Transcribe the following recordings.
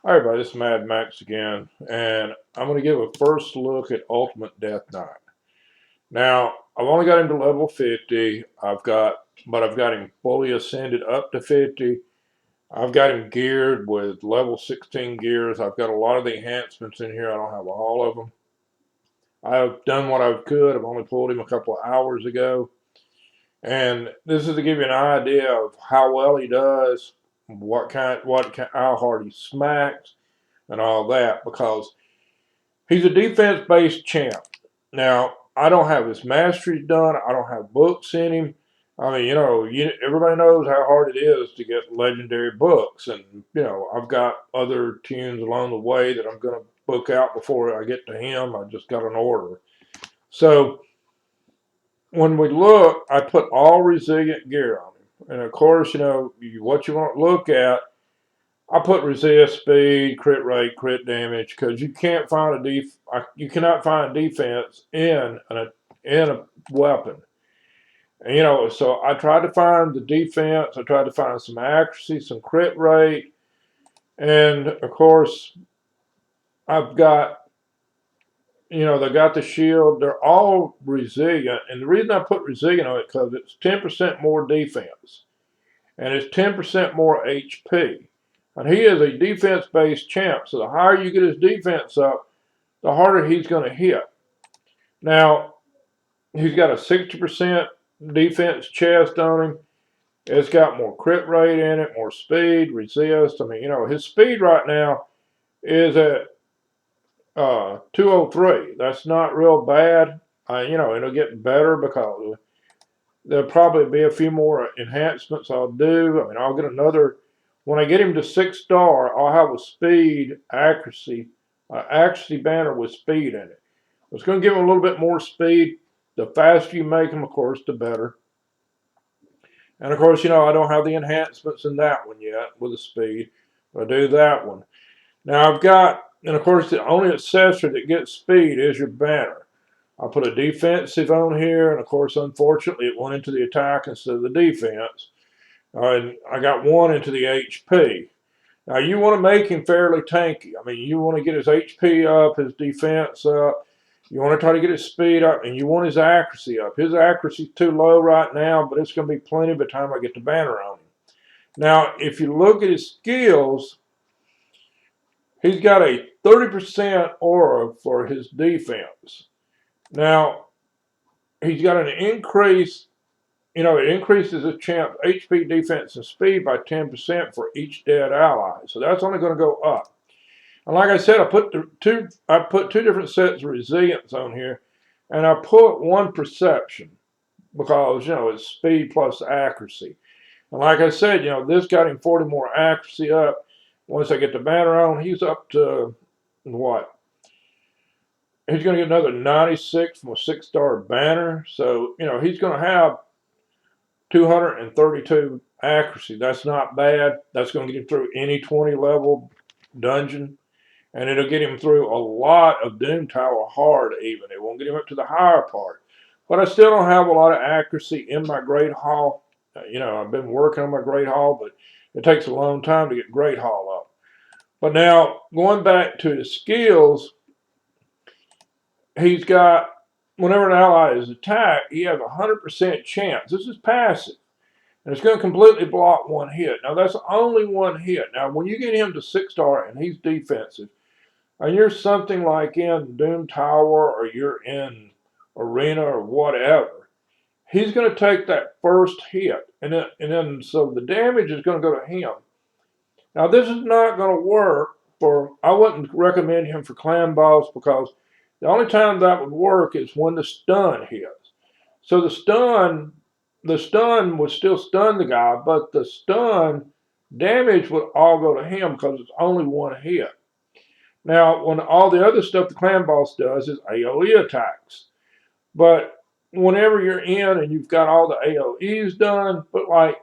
Hi everybody, this is Madmaxed again, and I'm going to give a first look at Ultimate DeathKnight. Now, I've only got him to level 50. But I've got him fully ascended up to 50. I've got him geared with level 16 gears. I've got a lot of the enhancements in here. I don't have all of them. I've done what I could. I've only pulled him a couple of hours ago, and this is to give you an idea of how well he does, how hard he smacks and all that, because he's a defense-based champ. Now, I don't have his masteries done. I don't have books in him. I mean, everybody knows how hard it is to get legendary books. And, I've got other tunes along the way that I'm going to book out before I get to him. I just got an order. So, when we look, I put all resilient gear on him. And, of course, what you want to look at, I put resist, speed, crit rate, crit damage, because you cannot find defense in a weapon. And, so I tried to find the defense. I tried to find some accuracy, some crit rate, and of course I've got they got the shield. They're all resilient, and the reason I put resilient on it because it's 10% more defense, and it's 10% more HP. And he is a defense-based champ, so the higher you get his defense up, the harder he's going to hit. Now, he's got a 60% defense chest on him. It's got more crit rate in it, more speed, resist. I mean, his speed right now is at 203. That's not real bad. It'll get better because there'll probably be a few more enhancements I'll do. I mean, I'll get another. When I get him to 6-star, I'll have a speed, accuracy banner with speed in it. It's going to give him a little bit more speed. The faster you make him, of course, the better. And of course, I don't have the enhancements in that one yet with the speed. I'll do that one. Now and of course, the only accessory that gets speed is your banner. I'll put a defensive on here, and of course, unfortunately, it went into the attack instead of the defense. And I got one into the HP. Now, you want to make him fairly tanky. I mean, you want to get his HP up, his defense up. You want to try to get his speed up, and you want his accuracy up. His accuracy's too low right now, but it's going to be plenty by the time I get the banner on him. Now, if you look at his skills, he's got a 30% aura for his defense. Now, he's got an increase. It increases the champ's HP, defense, and speed by 10% for each dead ally. So that's only going to go up. And like I said, I put two different sets of resilience on here, and I put one perception because it's speed plus accuracy. And like I said, this got him 40 more accuracy up. Once I get the banner on, he's up to what? He's going to get another 96 from a 6-star banner. So he's going to have 232 accuracy. That's not bad. That's going to get him through any 20 level dungeon. And it'll get him through a lot of Doom Tower hard even. It won't get him up to the higher part. But I still don't have a lot of accuracy in my Great Hall. I've been working on my Great Hall, but it takes a long time to get Great Hall up. But now, going back to his skills, he's got, whenever an ally is attacked, he has a 100% chance. This is passive. And it's going to completely block one hit. Now, that's only one hit. Now, when you get him to 6-star and he's defensive, and you're something like in Doom Tower or you're in Arena or whatever, he's going to take that first hit. And then so the damage is going to go to him. Now, this is not going to work I wouldn't recommend him for clan boss because the only time that would work is when the stun hits. So the stun would still stun the guy, but the stun damage would all go to him because it's only one hit. Now, when all the other stuff the clan boss does is AoE attacks. But whenever you're in and you've got all the AoEs done, but like,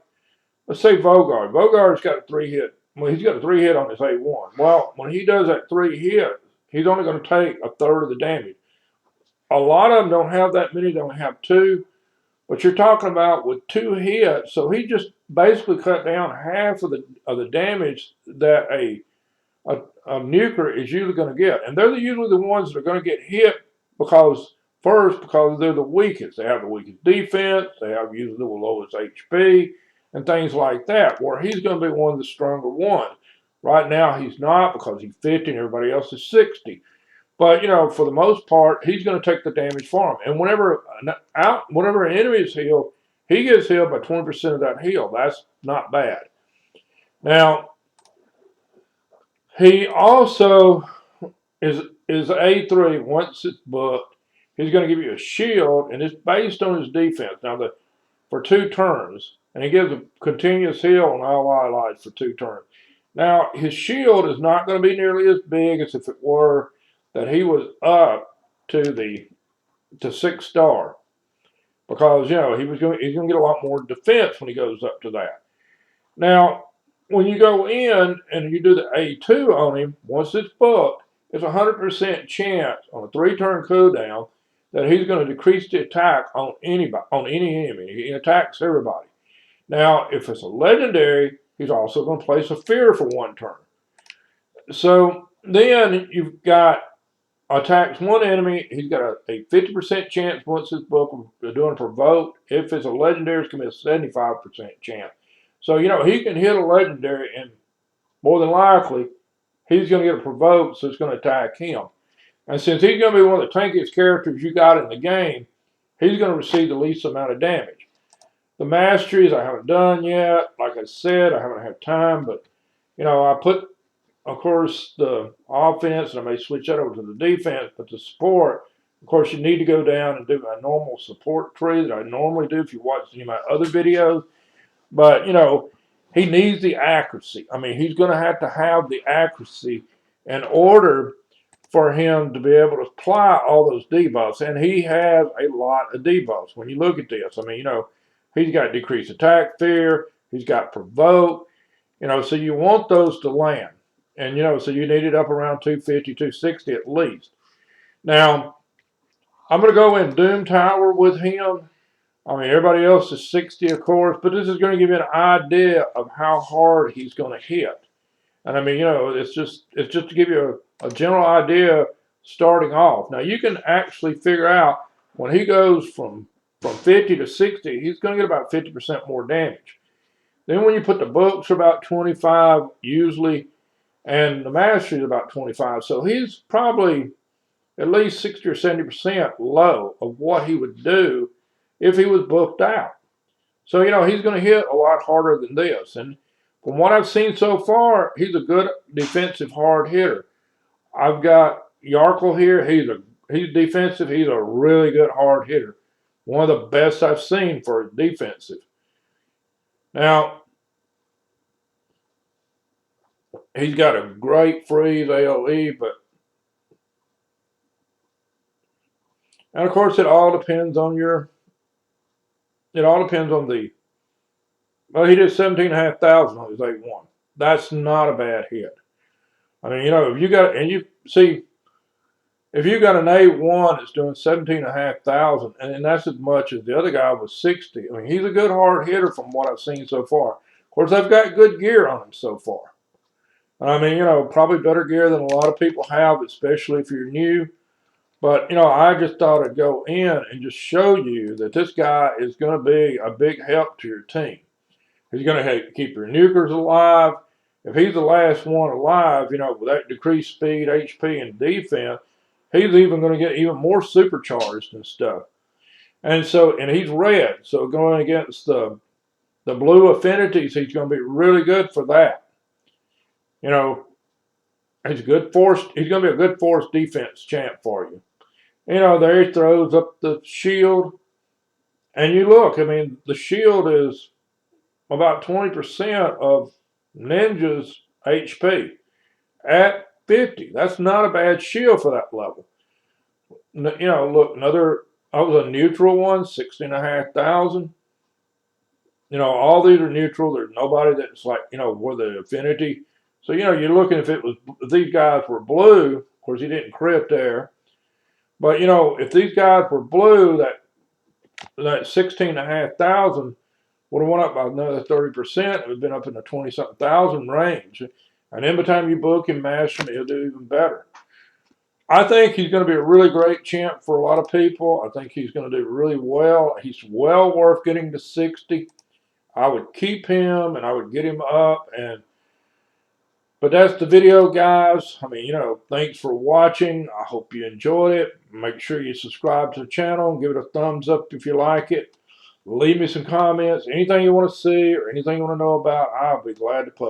let's say Vogard. Vogard's got a 3-hit. Well, he's got a 3-hit on his A1. Well, when he does that 3 hit, he's only going to take a third of the damage. A lot of them don't have that many. They only have 2. But you're talking about with 2 hits, so he just basically cut down half of the damage that a a nuker is usually going to get. And they're usually the ones that are going to get hit because they're the weakest. They have the weakest defense. They have usually the lowest HP and things like that, where he's going to be one of the stronger ones. Right now, he's not because he's 50 and everybody else is 60. But, for the most part, he's going to take the damage for him. And whenever an enemy is healed, he gets healed by 20% of that heal. That's not bad. Now, he also is A3 once it's booked. He's going to give you a shield, and it's based on his defense. Now, for 2 turns, and he gives a continuous heal on all allies for 2 turns. Now, his shield is not going to be nearly as big as if it were that he was up to 6 star, because he's going to get a lot more defense when he goes up to that. Now, when you go in and you do the A2 on him, once it's booked, it's a 100% chance on a 3-turn cooldown that he's going to decrease the attack on any enemy. He attacks everybody. Now, if it's a legendary, he's also going to place a fear for 1 turn. So then you've got attacks one enemy. He's got a 50% chance once it's booked of doing a provoke. If it's a legendary, it's going to be a 75% chance. So, he can hit a legendary, and more than likely, he's going to get a provoke, so it's going to attack him. And since he's going to be one of the tankiest characters you got in the game, he's going to receive the least amount of damage. The masteries I haven't done yet. Like I said, I haven't had time, but, I put, of course, the offense, and I may switch that over to the defense, but the support, of course, you need to go down and do a normal support tree that I normally do if you watch any of my other videos. But, he needs the accuracy. I mean, he's going to have the accuracy in order for him to be able to apply all those debuffs. And he has a lot of debuffs. When you look at this, I mean, he's got decreased attack fear. He's got provoke. So you want those to land. And, so you need it up around 250, 260 at least. Now, I'm going to go in Doom Tower with him. I mean, everybody else is 60, of course, but this is going to give you an idea of how hard he's going to hit. And I mean, it's just to give you a general idea starting off. Now, you can actually figure out when he goes from 50 to 60, he's going to get about 50% more damage. Then when you put the books are about 25 usually, and the mastery is about 25. So he's probably at least 60 or 70% low of what he would do if he was booked out. So, he's going to hit a lot harder than this. And from what I've seen so far, he's a good defensive hard hitter. I've got Yarkle here. He's defensive. He's a really good hard hitter. One of the best I've seen for defensive. Now, he's got a great freeze AoE, and of course it all depends on well, he did 17,500 on his 8-1. That's not a bad hit. I mean, if you got an 8-1 that's doing 17,500, and that's as much as the other guy was 60. I mean, he's a good hard hitter from what I've seen so far. Of course, I've got good gear on him so far. I mean, probably better gear than a lot of people have, especially if you're new. But, I just thought I'd go in and just show you that this guy is going to be a big help to your team. He's going to keep your nukers alive. If he's the last one alive, with that decreased speed, HP, and defense, he's even going to get even more supercharged and stuff. And he's red. So going against the blue affinities, he's going to be really good for that. He's going to be a good force defense champ for you. There he throws up the shield. And you look, I mean, the shield is about 20% of Ninja's HP at 50. That's not a bad shield for that level. Look, I was a neutral one, 16,500. All these are neutral. There's nobody that's like, with the affinity. So, you're looking if these guys were blue, of course he didn't crit there. But, if these guys were blue, that 16,500 would have went up by another 30%. It would have been up in the 20-something thousand range. And then by the time you book him, master him, he'll do even better. I think he's going to be a really great champ for a lot of people. I think he's going to do really well. He's well worth getting to 60. I would keep him and I would get him up. But that's the video, guys. I mean, thanks for watching. I hope you enjoyed it. Make sure you subscribe to the channel. Give it a thumbs up if you like it. Leave me some comments. Anything you want to see or anything you want to know about, I'll be glad to post.